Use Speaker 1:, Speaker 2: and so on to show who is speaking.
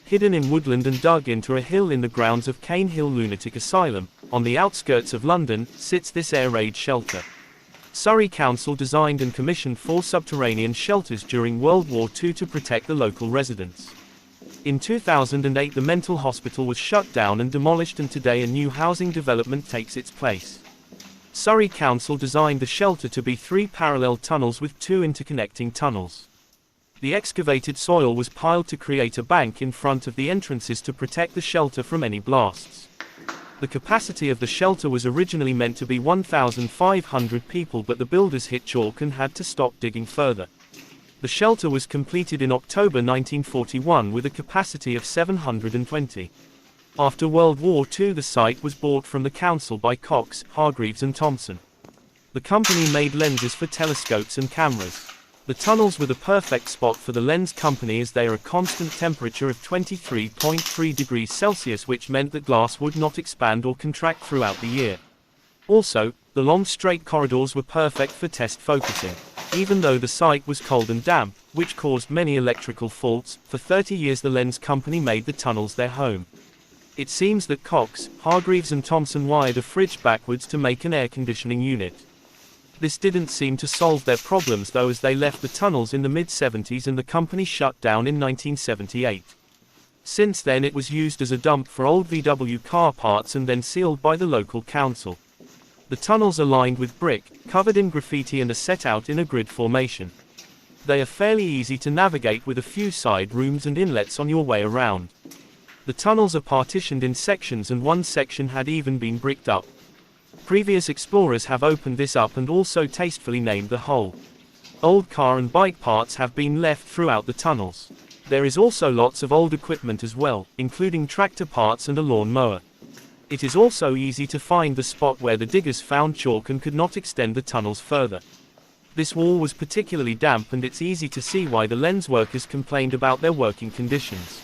Speaker 1: hidden in woodland and dug into a hill in the grounds of Cane Hill Lunatic Asylum, on the outskirts of London, sits this air raid shelter. Surrey Council designed and commissioned 4 subterranean shelters during World War II to protect the local residents. In 2008 the mental hospital was shut down and demolished, and today a new housing development takes its place. Surrey Council designed the shelter to be 3 parallel tunnels with 2 interconnecting tunnels. The excavated soil was piled to create a bank in front of the entrances to protect the shelter from any blasts. The capacity of the shelter was originally meant to be 1,500 people, but the builders hit chalk and had to stop digging further. The shelter was completed in October 1941 with a capacity of 720. After World War II the site was bought from the council by Cox, Hargreaves and Thompson. The company made lenses for telescopes and cameras. The tunnels were the perfect spot for the lens company as they are a constant temperature of 23.3 degrees Celsius, which meant that glass would not expand or contract throughout the year. Also, the long straight corridors were perfect for test focusing. Even though the site was cold and damp, which caused many electrical faults, for 30 years the lens company made the tunnels their home. It seems that Cox, Hargreaves and Thompson wired a fridge backwards to make an air conditioning unit. This didn't seem to solve their problems though, as they left the tunnels in the mid-70s and the company shut down in 1978. Since then it was used as a dump for old VW car parts and then sealed by the local council. The tunnels are lined with brick, covered in graffiti, and are set out in a grid formation. They are fairly easy to navigate with a few side rooms and inlets on your way around. The tunnels are partitioned in sections and one section had even been bricked up. Previous explorers have opened this up and also tastefully named the hole. Old car and bike parts have been left throughout the tunnels. There is also lots of old equipment as well, including tractor parts and a lawn mower. It is also easy to find the spot where the diggers found chalk and could not extend the tunnels further. This wall was particularly damp, and it's easy to see why the lens workers complained about their working conditions.